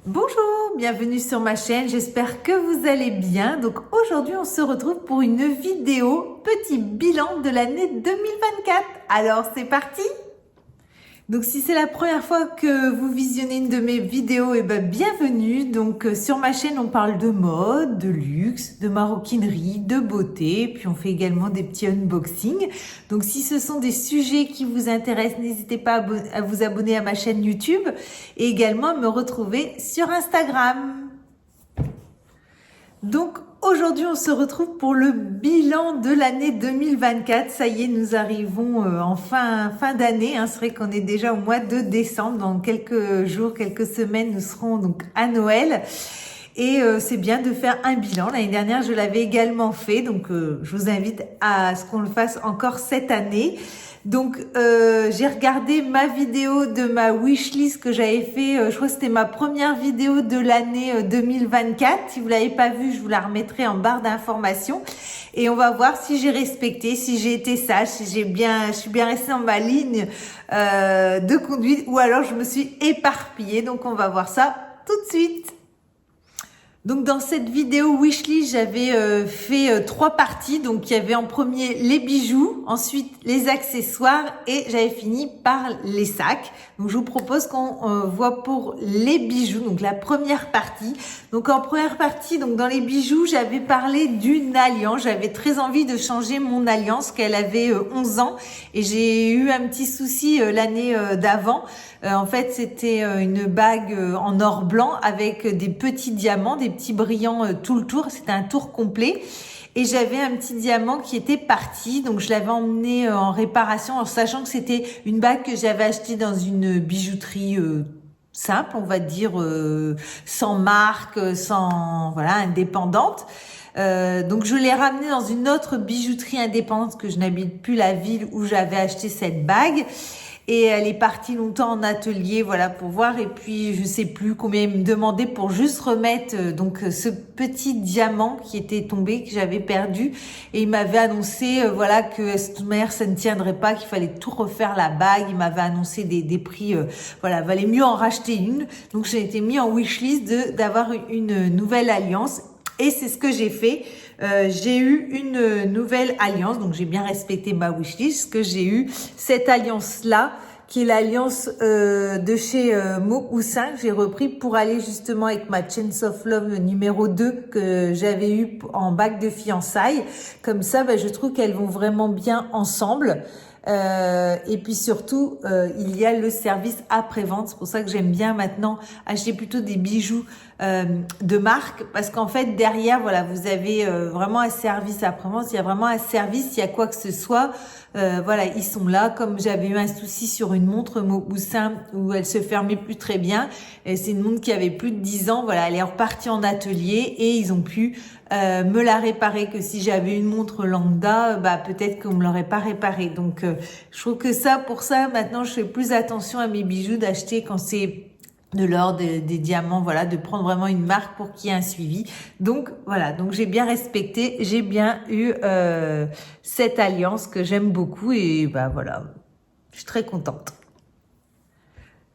Bonjour, bienvenue sur ma chaîne, j'espère que vous allez bien. Donc aujourd'hui on se retrouve pour une vidéo petit bilan de l'année 2024. Alors c'est parti. Donc si c'est la première fois que vous visionnez une de mes vidéos, bienvenue. Donc sur ma chaîne on parle de mode, de luxe, de maroquinerie, de beauté, puis on fait également des petits unboxings. Donc si ce sont des sujets qui vous intéressent, n'hésitez pas à vous abonner à ma chaîne YouTube et également à me retrouver sur Instagram. Donc aujourd'hui on se retrouve pour le bilan de l'année 2024. Ça y est, nous arrivons en fin d'année. C'est vrai qu'on est déjà au mois de décembre. Dans quelques jours, quelques semaines, nous serons donc à Noël. Et c'est bien de faire un bilan. L'année dernière, je l'avais également fait. Donc je vous invite à ce qu'on le fasse encore cette année. Donc j'ai regardé ma vidéo de ma wishlist que j'avais fait, je crois que c'était ma première vidéo de l'année 2024. Si vous l'avez pas vue, je vous la remettrai en barre d'informations. Et on va voir si j'ai respecté, si j'ai été sage, si je suis bien restée dans ma ligne de conduite ou alors je me suis éparpillée. Donc on va voir ça tout de suite. Donc dans cette vidéo wishlist, j'avais fait 3 parties. Donc il y avait en premier les bijoux, ensuite les accessoires et j'avais fini par les sacs. Donc je vous propose qu'on voit pour les bijoux, donc la première partie. Donc en première partie, donc dans les bijoux, j'avais parlé d'une alliance. J'avais très envie de changer mon alliance, qu'elle avait 11 ans et j'ai eu un petit souci l'année d'avant. En fait, c'était une bague en or blanc avec des petits diamants, des petits brillants tout le tour. C'était un tour complet. Et j'avais un petit diamant qui était parti. Donc, je l'avais emmené en réparation en sachant que c'était une bague que j'avais achetée dans une bijouterie simple, on va dire, sans marque, indépendante. Donc je l'ai ramenée dans une autre bijouterie indépendante que je n'habite plus la ville où j'avais acheté cette bague. Et elle est partie longtemps en atelier, voilà, pour voir. Et puis, je sais plus combien il me demandait pour juste remettre ce petit diamant qui était tombé, que j'avais perdu. Et il m'avait annoncé, que de toute manière, ça ne tiendrait pas, qu'il fallait tout refaire la bague. Il m'avait annoncé des prix, valait mieux en racheter une. Donc, j'ai été mis en wishlist d'avoir une nouvelle alliance. Et c'est ce que j'ai fait. J'ai eu une nouvelle alliance, donc j'ai bien respecté ma wishlist, que j'ai eu cette alliance-là, qui est l'alliance de chez Moussin, que j'ai repris pour aller justement avec ma Chains of Love numéro 2 que j'avais eu en bague de fiançailles. Comme ça, je trouve qu'elles vont vraiment bien ensemble. Et puis surtout, il y a le service après-vente. C'est pour ça que j'aime bien maintenant acheter plutôt des bijoux de marque, parce qu'en fait derrière, vous avez vraiment un service après-vente. Il y a vraiment un service, il y a quoi que ce soit, ils sont là. Comme j'avais eu un souci sur une montre Moussin où elle se fermait plus très bien, et c'est une montre qui avait plus de 10 ans, elle est repartie en atelier et ils ont pu me la réparer. Que si j'avais une montre lambda, peut-être qu'on me l'aurait pas réparée. Donc je trouve que pour ça maintenant je fais plus attention à mes bijoux, d'acheter quand c'est de l'or, des diamants, de prendre vraiment une marque pour qu'il y ait un suivi. Donc donc j'ai bien respecté, j'ai bien eu cette alliance que j'aime beaucoup et je suis très contente.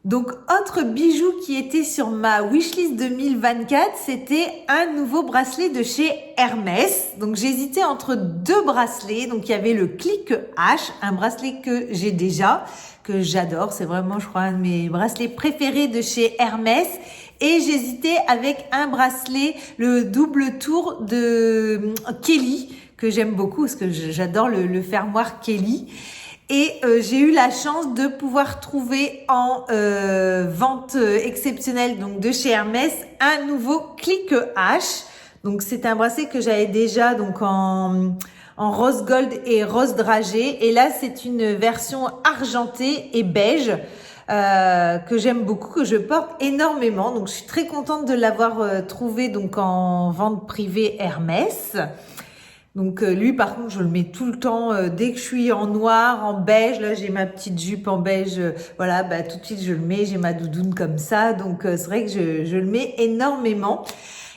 Donc, autre bijou qui était sur ma wishlist 2024, c'était un nouveau bracelet de chez Hermès. Donc, j'hésitais entre 2 bracelets. Donc, il y avait le Click H, un bracelet que j'ai déjà, que j'adore. C'est vraiment, je crois, un de mes bracelets préférés de chez Hermès. Et j'hésitais avec un bracelet, le double tour de Kelly, que j'aime beaucoup parce que j'adore le fermoir Kelly. Et j'ai eu la chance de pouvoir trouver en vente exceptionnelle donc de chez Hermès un nouveau Click H. Donc c'est un bracelet que j'avais déjà donc en rose gold et rose dragé. Et là c'est une version argentée et beige que j'aime beaucoup, que je porte énormément. Donc je suis très contente de l'avoir trouvé donc en vente privée Hermès. Donc lui par contre je le mets tout le temps dès que je suis en noir, en beige, là j'ai ma petite jupe en beige, voilà, bah tout de suite je le mets, j'ai ma doudoune comme ça, donc c'est vrai que je le mets énormément.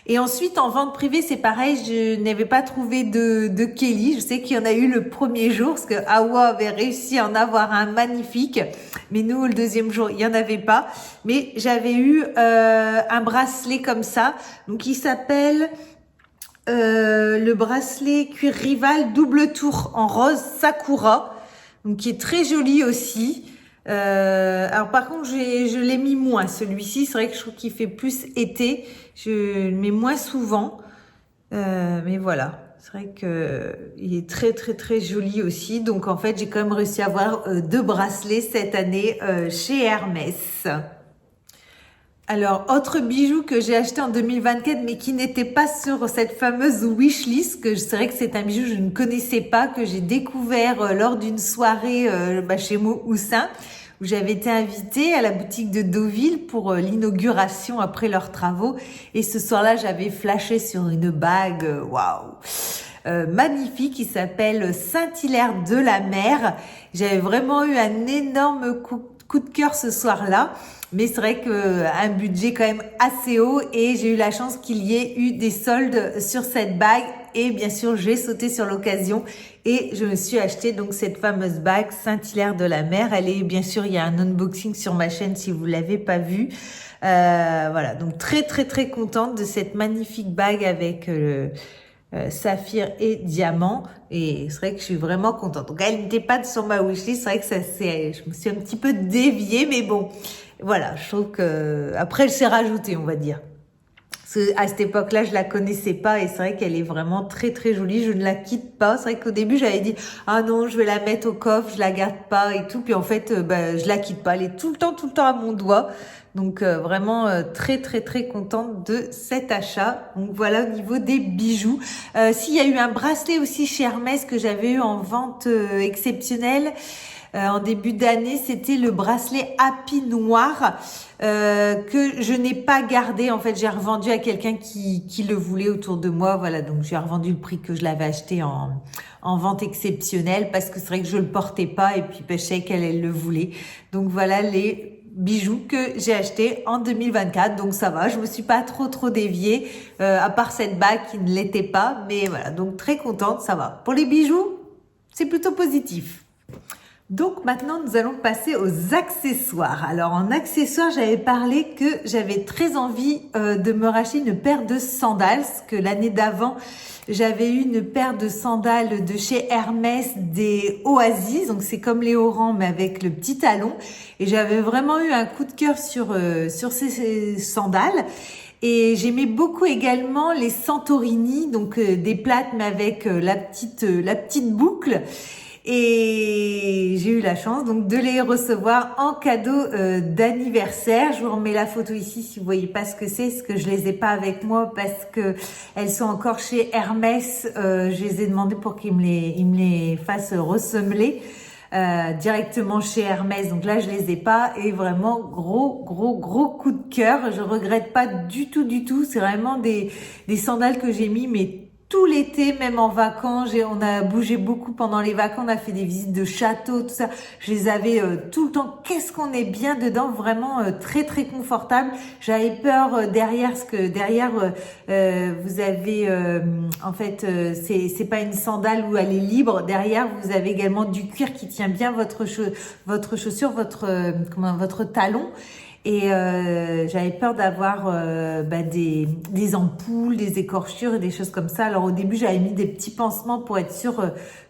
Et ensuite en vente privée c'est pareil, je n'avais pas trouvé de Kelly, je sais qu'il y en a eu le premier jour parce que Awa avait réussi à en avoir un magnifique, mais nous le deuxième jour il y en avait pas, mais j'avais eu un bracelet comme ça, donc il s'appelle le bracelet cuir rival double tour en rose Sakura, donc qui est très joli aussi. Alors par contre je l'ai mis moins celui-ci, c'est vrai que je trouve qu'il fait plus été, je le mets moins souvent, mais voilà, c'est vrai que il est très très très joli aussi. Donc en fait j'ai quand même réussi à avoir deux bracelets cette année chez Hermès. Alors, autre bijou que j'ai acheté en 2024, mais qui n'était pas sur cette fameuse wishlist, que c'est vrai que c'est un bijou que je ne connaissais pas, que j'ai découvert lors d'une soirée chez Moussin, où j'avais été invitée à la boutique de Deauville pour l'inauguration après leurs travaux. Et ce soir-là, j'avais flashé sur une bague, waouh, magnifique, qui s'appelle Saint-Hilaire de la Mer. J'avais vraiment eu un énorme coup de cœur ce soir-là. Mais c'est vrai que un budget quand même assez haut et j'ai eu la chance qu'il y ait eu des soldes sur cette bague et bien sûr j'ai sauté sur l'occasion et je me suis acheté donc cette fameuse bague Saint-Hilaire de la Mer. Elle est bien sûr, il y a un unboxing sur ma chaîne si vous l'avez pas vu. Voilà, donc très très très contente de cette magnifique bague avec saphir et diamant, et c'est vrai que je suis vraiment contente. Donc elle n'était pas sur ma wishlist, c'est vrai que je me suis un petit peu déviée, mais bon, voilà, je trouve que après elle s'est rajoutée, on va dire. Parce que à cette époque-là, je la connaissais pas et c'est vrai qu'elle est vraiment très très jolie. Je ne la quitte pas. C'est vrai qu'au début, j'avais dit ah non, je vais la mettre au coffre, je la garde pas et tout. Puis en fait, je la quitte pas. Elle est tout le temps à mon doigt. Donc vraiment très très très contente de cet achat. Donc voilà au niveau des bijoux. S'il y a eu un bracelet aussi chez Hermès que j'avais eu en vente exceptionnelle. En début d'année, c'était le bracelet Happy noir que je n'ai pas gardé. En fait, j'ai revendu à quelqu'un qui le voulait autour de moi. Voilà, donc j'ai revendu le prix que je l'avais acheté en vente exceptionnelle parce que c'est vrai que je le portais pas et puis je sais qu'elle le voulait. Donc voilà les bijoux que j'ai achetés en 2024. Donc ça va, je me suis pas trop déviée à part cette bague qui ne l'était pas. Mais voilà, donc très contente, ça va. Pour les bijoux, c'est plutôt positif. Donc maintenant, nous allons passer aux accessoires. Alors en accessoires, j'avais parlé que j'avais très envie de me racheter une paire de sandales, parce que l'année d'avant, j'avais eu une paire de sandales de chez Hermès des Oasis, donc c'est comme les Oran mais avec le petit talon. Et j'avais vraiment eu un coup de cœur sur ces sandales. Et j'aimais beaucoup également les Santorini, donc des plates mais avec la petite boucle. Et j'ai eu la chance donc de les recevoir en cadeau d'anniversaire. Je vous remets la photo ici si vous voyez pas ce que c'est, parce que je les ai pas avec moi parce que elles sont encore chez Hermès. Je les ai demandé pour qu'ils me les fassent ressemeler directement chez Hermès. Donc là je les ai pas et vraiment gros coup de cœur. Je regrette pas du tout. C'est vraiment des sandales que j'ai mis mais tout l'été, même en vacances, on a bougé beaucoup pendant les vacances, on a fait des visites de châteaux, tout ça. Je les avais tout le temps. Qu'est-ce qu'on est bien dedans, vraiment très confortable. J'avais peur derrière, parce que derrière vous avez en fait c'est pas une sandale où elle est libre. Derrière vous avez également du cuir qui tient bien votre chaussure, votre talon. Et j'avais peur d'avoir des ampoules, des écorchures et des choses comme ça. Alors au début, j'avais mis des petits pansements pour être sûre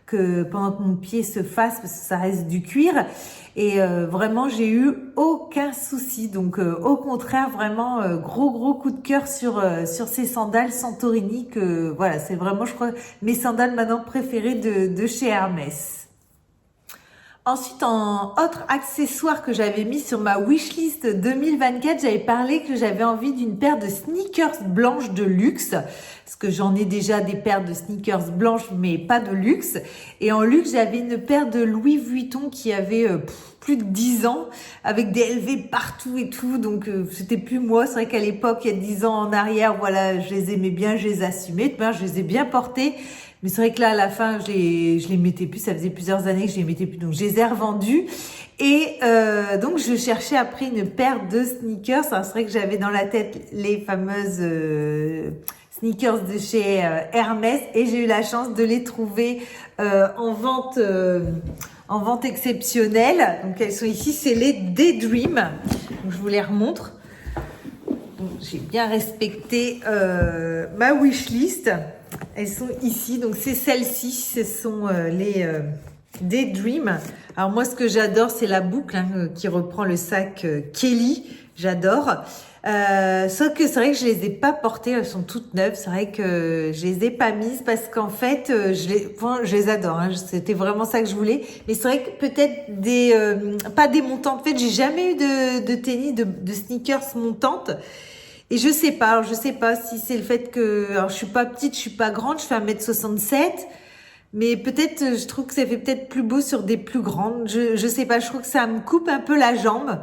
que pendant que mon pied se fasse, parce que ça reste du cuir. Et vraiment, j'ai eu aucun souci. Donc au contraire, vraiment gros coup de cœur sur ces sandales Santorini. Que voilà, c'est vraiment, je crois, mes sandales maintenant préférées de chez Hermès. Ensuite, en autre accessoire que j'avais mis sur ma wishlist 2024, j'avais parlé que j'avais envie d'une paire de sneakers blanches de luxe. Parce que j'en ai déjà des paires de sneakers blanches, mais pas de luxe. Et en luxe, j'avais une paire de Louis Vuitton qui avait plus de 10 ans, avec des LV partout et tout. Donc, c'était plus moi. C'est vrai qu'à l'époque, il y a 10 ans en arrière, voilà, je les aimais bien, je les assumais. Ben, je les ai bien portés. Mais c'est vrai que là, à la fin, je les mettais plus. Ça faisait plusieurs années que je les mettais plus. Donc, je les ai revendus. Et donc, je cherchais après une paire de sneakers. Alors, c'est vrai que j'avais dans la tête les fameuses sneakers de chez Hermès. Et j'ai eu la chance de les trouver en vente exceptionnelle. Donc, elles sont ici. C'est les Daydream. Donc, je vous les remontre. Donc, j'ai bien respecté ma wishlist. Elles sont ici, donc c'est celles-ci, ce sont les Daydream. Alors moi, ce que j'adore, c'est la boucle qui reprend le sac Kelly. J'adore. Sauf que c'est vrai que je les ai pas portées, elles sont toutes neuves. C'est vrai que je les ai pas mises parce qu'en fait, je les adore. C'était vraiment ça que je voulais. Mais c'est vrai que peut-être pas des montantes. En fait, j'ai jamais eu de tennis, de sneakers montantes. Et je sais pas si c'est le fait que, alors je suis pas petite, je suis pas grande, je fais 1m67, mais peut-être, je trouve que ça fait peut-être plus beau sur des plus grandes, je sais pas, je trouve que ça me coupe un peu la jambe.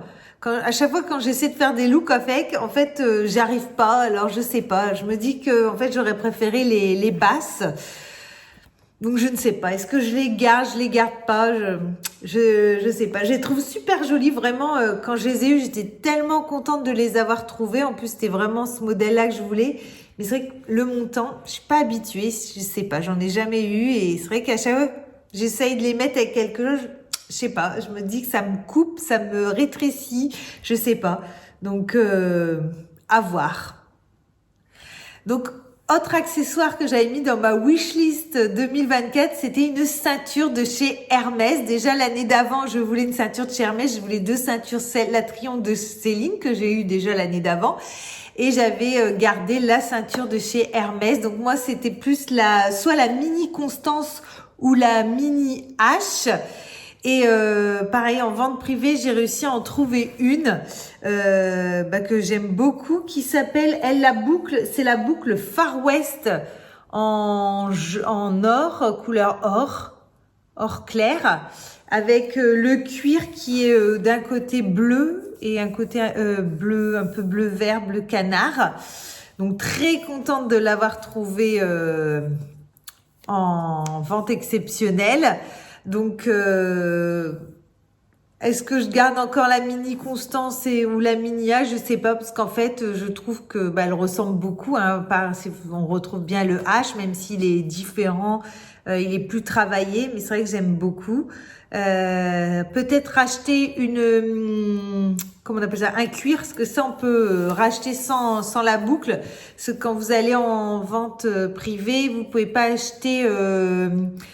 À chaque fois quand j'essaie de faire des looks avec, en fait, j'arrive pas, alors je sais pas, je me dis que, en fait, j'aurais préféré les basses. Donc je ne sais pas, est-ce que je les garde pas, je sais pas. Je les trouve super jolies, vraiment, quand je les ai eues, j'étais tellement contente de les avoir trouvées. En plus, c'était vraiment ce modèle-là que je voulais. Mais c'est vrai que le montant, je suis pas habituée, je sais pas, j'en ai jamais eu. Et c'est vrai qu'à chaque fois, j'essaye de les mettre avec quelque chose, je sais pas, je me dis que ça me coupe, ça me rétrécit, je sais pas. Donc, à voir. Donc, autre accessoire que j'avais mis dans ma wishlist 2024, c'était une ceinture de chez Hermès. Déjà l'année d'avant, je voulais une ceinture de chez Hermès. Je voulais 2 ceintures, la Triomphe de Céline que j'ai eu déjà l'année d'avant. Et j'avais gardé la ceinture de chez Hermès. Donc moi, c'était plus soit la mini Constance ou la mini H. Et pareil, en vente privée, j'ai réussi à en trouver une que j'aime beaucoup, qui s'appelle, c'est la boucle Far West en or, couleur or clair, avec le cuir qui est d'un côté bleu et un côté bleu, un peu bleu vert, bleu canard. Donc très contente de l'avoir trouvé en vente exceptionnelle. Donc, est-ce que je garde encore la mini Constance ou la mini H? Je sais pas, parce qu'en fait, je trouve que elle ressemble beaucoup. On retrouve bien le H, même s'il est différent, il est plus travaillé, mais c'est vrai que j'aime beaucoup. Peut-être acheter comment on appelle ça, un cuir, parce que ça on peut racheter sans la boucle. Parce que quand vous allez en vente privée, vous pouvez pas acheter.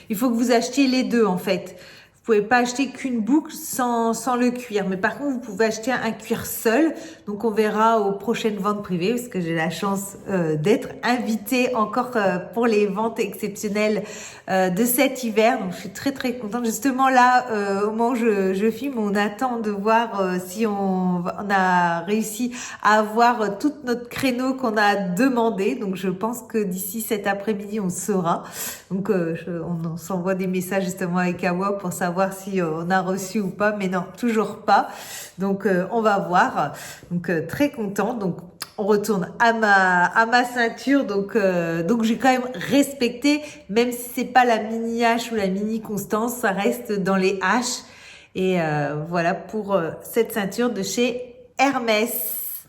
Il faut que vous achetiez les deux en fait. Vous pouvez pas acheter qu'une boucle sans le cuir. Mais par contre, vous pouvez acheter un cuir seul. Donc, on verra aux prochaines ventes privées parce que j'ai la chance d'être invitée encore pour les ventes exceptionnelles de cet hiver. Donc, je suis très, très contente. Justement, là, au moment où je filme, on attend de voir si on a réussi à avoir tout notre créneau qu'on a demandé. Donc, je pense que d'ici cet après-midi, on saura. Donc, on s'envoie des messages justement avec Awa pour savoir si on a reçu ou pas, mais non, toujours pas. Donc, on va voir. Donc, très contente. Donc, on retourne à ma ceinture. Donc j'ai quand même respecté, même si c'est pas la mini H ou la mini Constance, ça reste dans les H. Et voilà pour cette ceinture de chez Hermès.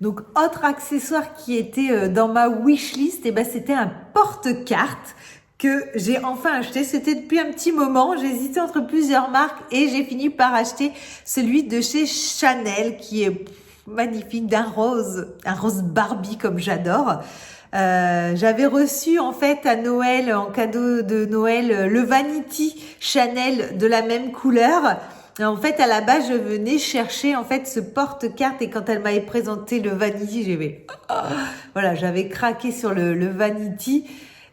Donc, autre accessoire qui était dans ma wishlist, c'était un porte-carte que j'ai enfin acheté. C'était depuis un petit moment. J'ai hésité entre plusieurs marques et j'ai fini par acheter celui de chez Chanel qui est magnifique, un rose Barbie comme j'adore. J'avais reçu en fait à Noël, en cadeau de Noël, le Vanity Chanel de la même couleur. Et en fait, à la base, je venais chercher en fait ce porte-carte et quand elle m'avait présenté le Vanity, j'avais craqué sur le Vanity.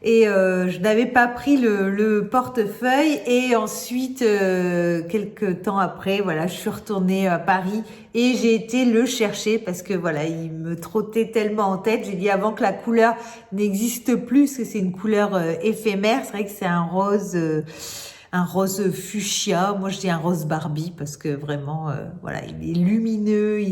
Et je n'avais pas pris le portefeuille et ensuite quelques temps après, je suis retournée à Paris et j'ai été le chercher parce que il me trottait tellement en tête. J'ai dit avant que la couleur n'existe plus, parce que c'est une couleur éphémère. C'est vrai que c'est un rose un rose fuchsia. Moi, je dis un rose Barbie parce que vraiment, voilà, il est lumineux,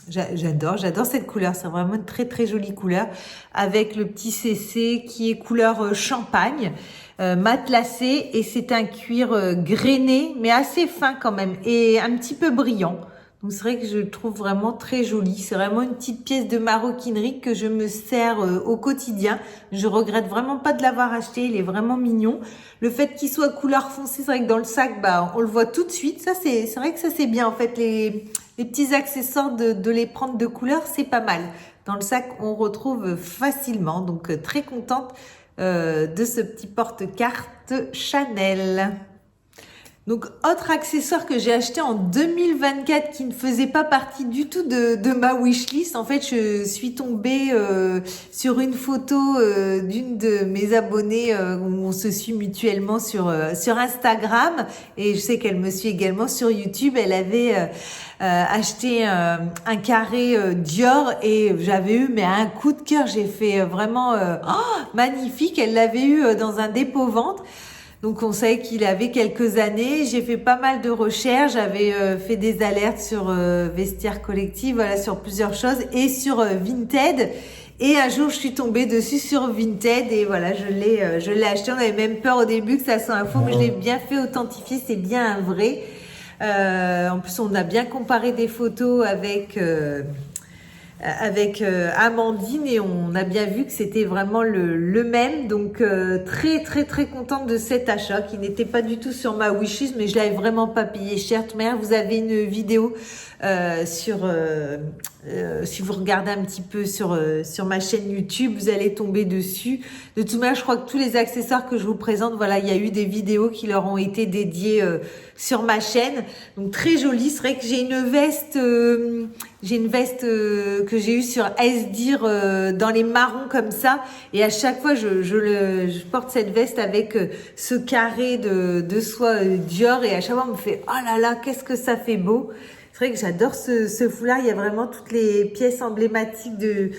j'adore cette couleur. C'est vraiment une très très jolie couleur avec le petit CC qui est couleur champagne. Matelassé, et c'est un cuir grainé mais assez fin quand même et un petit peu brillant. Donc c'est vrai que je le trouve vraiment très joli. C'est vraiment une petite pièce de maroquinerie que je me sers au quotidien. Je regrette vraiment pas de l'avoir acheté. Il est vraiment mignon. Le fait qu'il soit couleur foncée, c'est vrai que dans le sac, bah on le voit tout de suite. Ça c'est vrai que ça c'est bien en fait. Les petits accessoires de les prendre de couleur, c'est pas mal. Dans le sac, on retrouve facilement. Donc très contente de ce petit porte-carte Chanel. Donc, autre accessoire que j'ai acheté en 2024 qui ne faisait pas partie du tout de ma wishlist. En fait, je suis tombée sur une photo d'une de mes abonnées où on se suit mutuellement sur Instagram, et je sais qu'elle me suit également sur YouTube. Elle avait acheté un carré Dior et j'avais eu un coup de cœur. J'ai fait vraiment magnifique. Elle l'avait eu dans un dépôt-vente. Donc on savait qu'il avait quelques années. J'ai fait pas mal de recherches. J'avais fait des alertes sur Vestiaire Collective, voilà, sur plusieurs choses, et sur Vinted. Et un jour, je suis tombée dessus sur Vinted et voilà, je l'ai acheté. On avait même peur au début que ça soit un faux, mais je l'ai bien fait authentifier. C'est bien un vrai. En plus, on a bien comparé des photos avec Amandine et on a bien vu que c'était vraiment le même. Donc très très très contente de cet achat qui n'était pas du tout sur ma wishlist, mais je l'avais vraiment pas payé cher. De toute manière, vous avez une vidéo si vous regardez un petit peu sur ma chaîne YouTube, vous allez tomber dessus. De toute manière, je crois que tous les accessoires que je vous présente, voilà, il y a eu des vidéos qui leur ont été dédiées sur ma chaîne. Donc très jolie. C'est vrai que j'ai une veste que j'ai eue sur Esdir dans les marrons comme ça, et à chaque fois je porte cette veste avec ce carré de soie Dior, et à chaque fois on me fait oh là là, qu'est-ce que ça fait beau. C'est vrai que j'adore ce foulard. Il y a vraiment toutes les pièces emblématiques de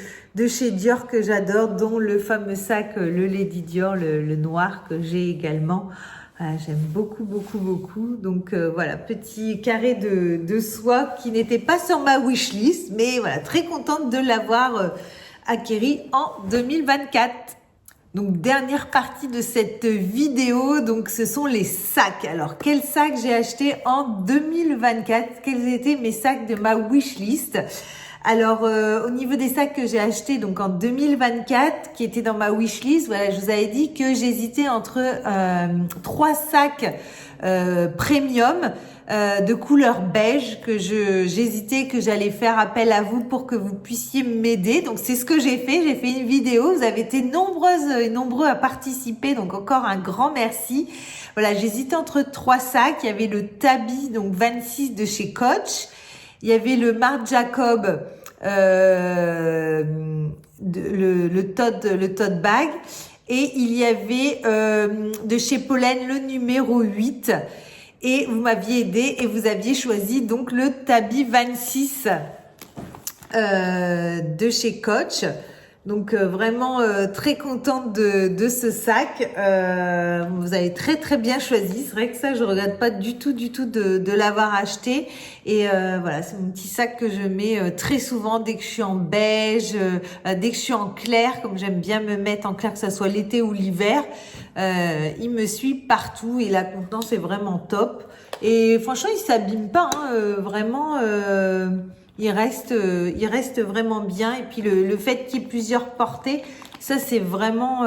chez Dior que j'adore, dont le fameux sac, le Lady Dior, le noir que j'ai également. Voilà, j'aime beaucoup, beaucoup, beaucoup. Donc voilà, petit carré de soie qui n'était pas sur ma wishlist, mais voilà, très contente de l'avoir acquéri en 2024. Donc dernière partie de cette vidéo, donc ce sont les sacs. Alors quels sacs j'ai acheté en 2024? Quels étaient mes sacs de ma wishlist? Alors au niveau des sacs que j'ai achetés donc en 2024, qui étaient dans ma wishlist, voilà, je vous avais dit que j'hésitais entre 3 sacs premium de couleur beige, que j'hésitais, que j'allais faire appel à vous pour que vous puissiez m'aider. Donc c'est ce que j'ai fait. J'ai fait une vidéo. Vous avez été nombreuses et nombreux à participer. Donc encore un grand merci. Voilà, j'hésitais entre 3 sacs. Il y avait le Tabi, donc 26 de chez Coach. Il y avait le Marc Jacob, le tote bag. Et il y avait de chez Pollen le numéro 8. Et vous m'aviez aidé et vous aviez choisi donc le Tabi 26 de chez Coach. Donc vraiment très contente de ce sac. Vous avez très très bien choisi. C'est vrai que ça, je regrette pas du tout de l'avoir acheté. Et voilà, c'est mon petit sac que je mets très souvent dès que je suis en beige, dès que je suis en clair, comme j'aime bien me mettre en clair, que ça soit l'été ou l'hiver. Il me suit partout et la contenance est vraiment top. Et franchement, il s'abîme pas, hein, vraiment. Il reste vraiment bien. Et puis le fait qu'il y ait plusieurs portées, ça c'est vraiment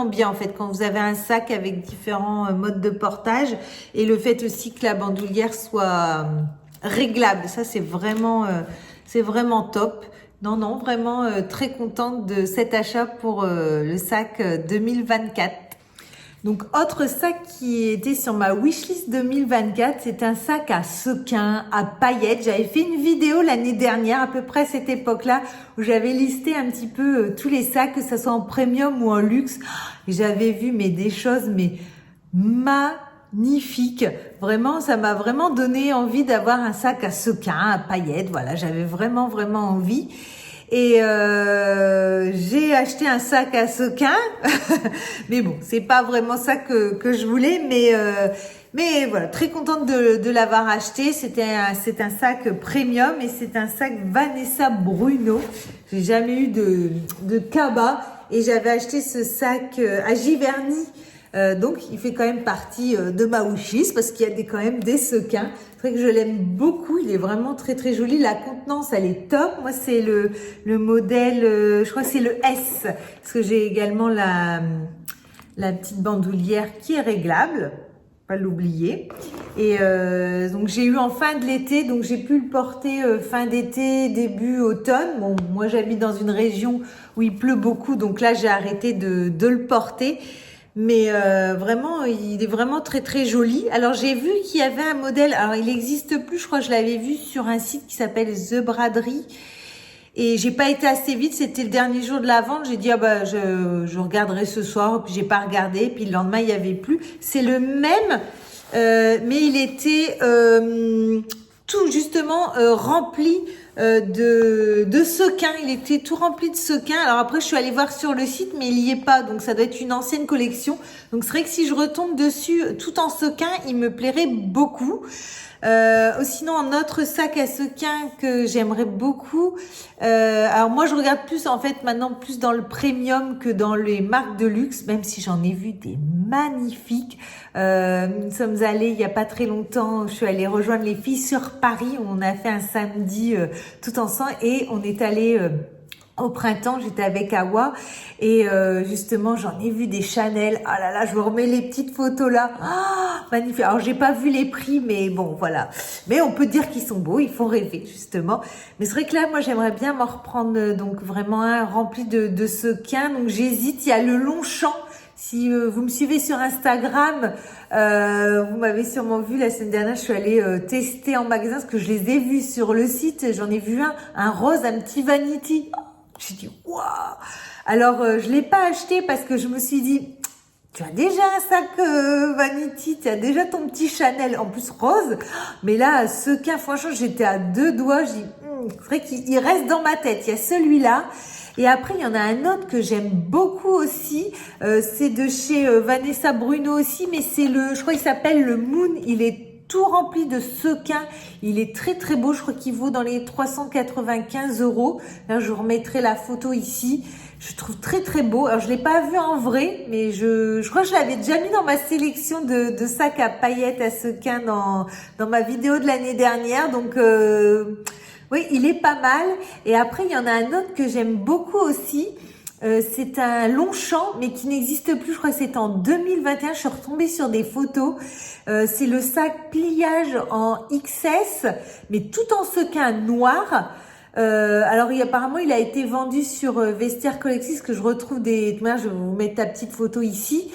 bien en fait quand vous avez un sac avec différents modes de portage, et le fait aussi que la bandoulière soit réglable, ça c'est vraiment top. Non, vraiment très contente de cet achat pour le sac 2024. Donc, autre sac qui était sur ma wishlist 2024, c'est un sac à sequins, à paillettes. J'avais fait une vidéo l'année dernière, à peu près à cette époque-là, où j'avais listé un petit peu tous les sacs, que ça soit en premium ou en luxe. Et j'avais vu des choses magnifiques. Vraiment, ça m'a vraiment donné envie d'avoir un sac à sequins, à paillettes. Voilà, j'avais vraiment envie. Et j'ai acheté un sac à sequins, mais bon, c'est pas vraiment ça que je voulais, mais voilà, très contente de l'avoir acheté. C'est un sac premium et c'est un sac Vanessa Bruno. J'ai jamais eu de cabas et j'avais acheté ce sac à Giverny. Donc il fait quand même partie de ma wishlist parce qu'il y a quand même des sequins. C'est vrai que je l'aime beaucoup, il est vraiment très très joli. La contenance elle est top. Moi c'est le modèle, je crois que c'est le S parce que j'ai également la petite bandoulière qui est réglable, pas l'oublier. Et donc j'ai eu en fin de l'été, donc j'ai pu le porter fin d'été, début automne. Bon, moi j'habite dans une région où il pleut beaucoup, donc là j'ai arrêté de le porter. Mais vraiment, il est vraiment très très joli. Alors j'ai vu qu'il y avait un modèle, alors il n'existe plus, je crois que je l'avais vu sur un site qui s'appelle The Braderie. Et j'ai pas été assez vite, c'était le dernier jour de la vente. J'ai dit ah bah je regarderai ce soir, puis j'ai pas regardé, puis le lendemain il y avait plus. C'est le même, mais il était tout justement rempli de sequins. Il était tout rempli de sequins. Alors après je suis allée voir sur le site, mais il y est pas, donc ça doit être une ancienne collection. Donc c'est vrai que si je retombe dessus tout en sequins, il me plairait beaucoup. Sinon un autre sac à sequins que j'aimerais beaucoup, alors moi je regarde plus en fait maintenant plus dans le premium que dans les marques de luxe, même si j'en ai vu des magnifiques. Nous sommes allés il y a pas très longtemps, je suis allée rejoindre les filles sur Paris, on a fait un samedi tout ensemble et on est allé au printemps, j'étais avec Awa et justement j'en ai vu des Chanel. Ah là là, je vous remets les petites photos là. Ah, magnifique. Alors j'ai pas vu les prix, mais bon voilà. Mais on peut dire qu'ils sont beaux, ils font rêver justement. Mais c'est vrai que là, moi j'aimerais bien m'en reprendre donc vraiment un rempli de sequins. Donc j'hésite. Il y a le Longchamp. Si vous me suivez sur Instagram, vous m'avez sûrement vu la semaine dernière, je suis allée tester en magasin parce que je les ai vus sur le site. J'en ai vu un rose, un petit vanity. J'ai dit waouh. Alors je l'ai pas acheté parce que je me suis dit tu as déjà un sac vanity, tu as déjà ton petit Chanel en plus rose, mais là sequin, franchement j'étais à deux doigts. J'ai dit c'est vrai qu'il reste dans ma tête. Il y a celui-là. Et après, il y en a un autre que j'aime beaucoup aussi. C'est de chez Vanessa Bruno aussi, mais c'est je crois qu'il s'appelle le Moon. Il est tout rempli de sequins. Il est très très beau. Je crois qu'il vaut dans les 395 €. Là, je vous remettrai la photo ici. Je trouve très très beau. Alors, je l'ai pas vu en vrai, mais je crois que je l'avais déjà mis dans ma sélection de sacs à paillettes à sequins dans ma vidéo de l'année dernière. Donc, oui, il est pas mal. Et après, il y en a un autre que j'aime beaucoup aussi. C'est un Longchamp, mais qui n'existe plus. Je crois que c'est en 2021. Je suis retombée sur des photos. C'est le sac pliage en XS, mais tout en sequin noir. Alors apparemment, il a été vendu sur Vestiaire Collectif, que je retrouve des... Je vais vous mettre ta petite photo ici.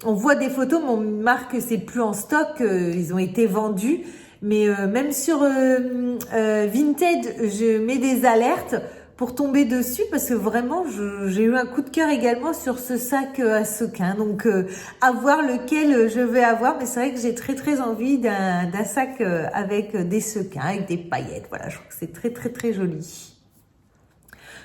On voit des photos, mais on marque que c'est plus en stock. Ils ont été vendus. Mais même sur Vinted, je mets des alertes pour tomber dessus parce que vraiment, j'ai eu un coup de cœur également sur ce sac à sequins. Donc, à voir lequel je vais avoir. Mais c'est vrai que j'ai très très envie d'un sac avec des sequins, avec des paillettes. Voilà, je trouve que c'est très très très joli.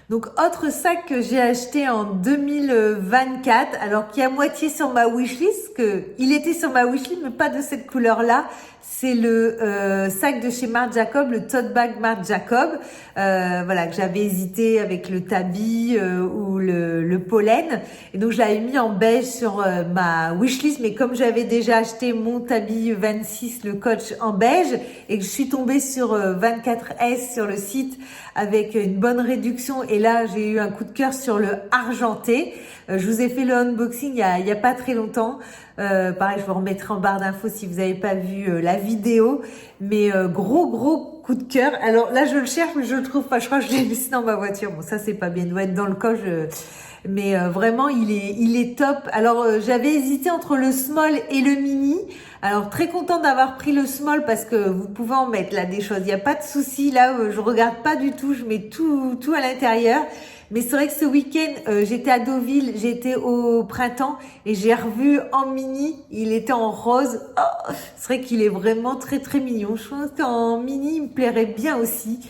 Donc, autre sac que j'ai acheté en 2024, alors qui est à moitié sur ma wishlist, il était sur ma wishlist, mais pas de cette couleur-là. C'est le sac de chez Marc Jacob, le tote bag Marc Jacob, voilà, que j'avais hésité avec le tabi ou le pollen. Et donc, je l'avais mis en beige sur ma wishlist, mais comme j'avais déjà acheté mon tabi 26, le Coach en beige, et que je suis tombée sur 24S sur le site avec une bonne réduction, et là, j'ai eu un coup de cœur sur le argenté. Je vous ai fait le unboxing il y a pas très longtemps. Pareil, je vous remettrai en barre d'infos si vous n'avez pas vu la vidéo. Mais gros coup de cœur. Alors là, je le cherche, mais je le trouve pas. Je crois que je l'ai laissé dans ma voiture. Bon, ça, c'est pas bien. Il doit être dans le coche. Mais vraiment, il est top. Alors, j'avais hésité entre le small et le mini. Alors, très contente d'avoir pris le small parce que vous pouvez en mettre là des choses. Il n'y a pas de souci. Là, je regarde pas du tout. Je mets tout à l'intérieur. Mais c'est vrai que ce week-end, j'étais à Deauville, j'étais au printemps et j'ai revu en mini, il était en rose. Oh, c'est vrai qu'il est vraiment très très mignon. Je pense qu'en mini, il me plairait bien aussi.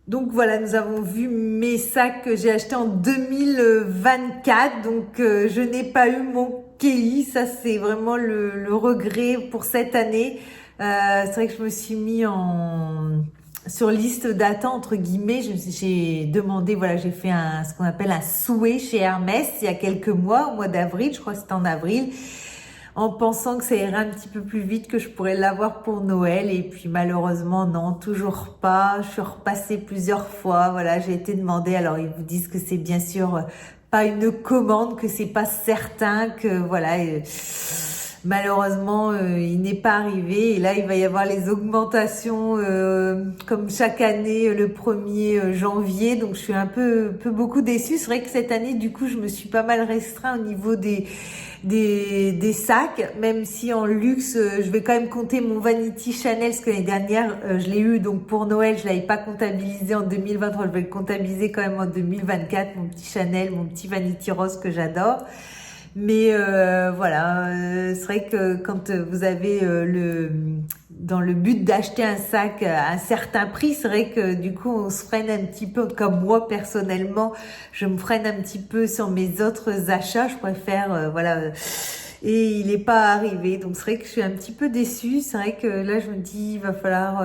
Donc voilà, nous avons vu mes sacs que j'ai achetés en 2024. Donc je n'ai pas eu mon Kelly. Ça, c'est vraiment le regret pour cette année. C'est vrai que je me suis mis sur liste d'attente entre guillemets. J'ai demandé, voilà, j'ai fait ce qu'on appelle un souhait chez Hermès il y a quelques mois, au mois d'avril. Je crois que c'était en avril, en pensant que ça irait un petit peu plus vite, que je pourrais l'avoir pour Noël. Et puis malheureusement, non, toujours pas. Je suis repassée plusieurs fois. Voilà, j'ai été demandée. Alors ils vous disent que c'est bien sûr pas une commande, que c'est pas certain, que voilà. Malheureusement, il n'est pas arrivé. Et là, il va y avoir les augmentations comme chaque année le 1er janvier. Donc, je suis un peu beaucoup déçue. C'est vrai que cette année, du coup, je me suis pas mal restreint au niveau des sacs, même si en luxe, je vais quand même compter mon Vanity Chanel, parce que l'année dernière, je l'ai eu donc pour Noël, je l'avais pas comptabilisé en 2023, je vais le comptabiliser quand même en 2024, mon petit Chanel, mon petit Vanity Rose que j'adore. Mais voilà, c'est vrai que quand vous avez dans le but d'acheter un sac à un certain prix, c'est vrai que du coup on se freine un petit peu, comme moi personnellement, je me freine un petit peu sur mes autres achats, je préfère voilà, et il n'est pas arrivé, donc c'est vrai que je suis un petit peu déçue. C'est vrai que là je me dis il va falloir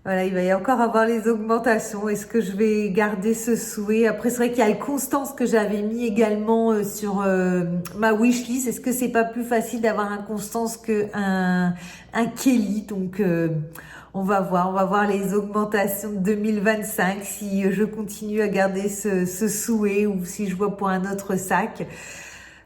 voilà, il va y encore avoir les augmentations. Est-ce que je vais garder ce souhait? Après, c'est vrai qu'il y a le Constance que j'avais mis également sur ma wishlist. Est-ce que c'est pas plus facile d'avoir un Constance que un Kelly? Donc, on va voir les augmentations de 2025, si je continue à garder ce souhait ou si je vois pour un autre sac.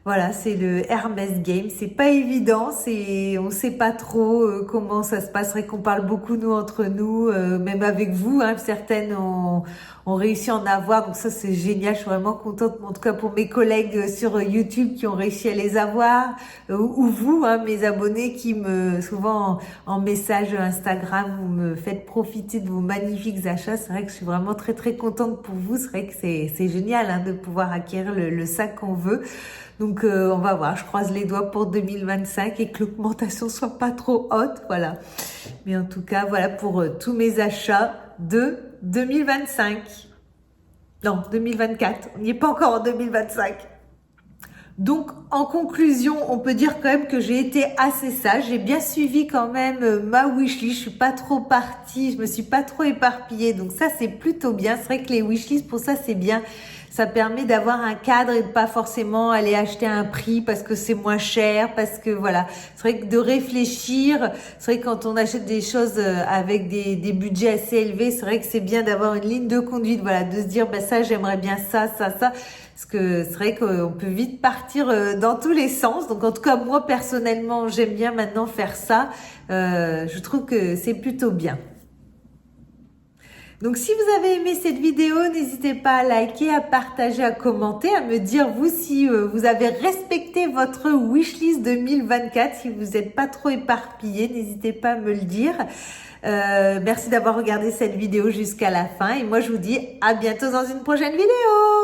Voilà, c'est le Hermès Game. C'est pas évident, on sait pas trop comment ça se passerait, qu'on parle beaucoup nous entre nous, même avec vous, hein, certaines ont réussi à en avoir, donc ça c'est génial. Je suis vraiment contente, en tout cas pour mes collègues sur YouTube qui ont réussi à les avoir, ou vous, hein, mes abonnés qui souvent en message Instagram, vous me faites profiter de vos magnifiques achats. C'est vrai que je suis vraiment très très contente pour vous. C'est vrai que c'est génial, hein, de pouvoir acquérir le sac qu'on veut. Donc on va voir, je croise les doigts pour 2025 et que l'augmentation soit pas trop haute, voilà. Mais en tout cas, voilà pour tous mes achats de 2025. Non, 2024, on n'y est pas encore en 2025. Donc, en conclusion, on peut dire quand même que j'ai été assez sage. J'ai bien suivi quand même ma wishlist. Je suis pas trop partie, je me suis pas trop éparpillée. Donc ça, c'est plutôt bien. C'est vrai que les wishlists, pour ça, c'est bien. Ça permet d'avoir un cadre et de pas forcément aller acheter à un prix parce que c'est moins cher, parce que voilà. C'est vrai que de réfléchir, c'est vrai que quand on achète des choses avec des budgets assez élevés, c'est vrai que c'est bien d'avoir une ligne de conduite, voilà, de se dire, bah ça, j'aimerais bien ça. Parce que c'est vrai qu'on peut vite partir dans tous les sens. Donc en tout cas, moi personnellement, j'aime bien maintenant faire ça. Je trouve que c'est plutôt bien. Donc si vous avez aimé cette vidéo, n'hésitez pas à liker, à partager, à commenter, à me dire vous si vous avez respecté votre wishlist 2024, si vous n'êtes pas trop éparpillé, n'hésitez pas à me le dire. Merci d'avoir regardé cette vidéo jusqu'à la fin et moi je vous dis à bientôt dans une prochaine vidéo.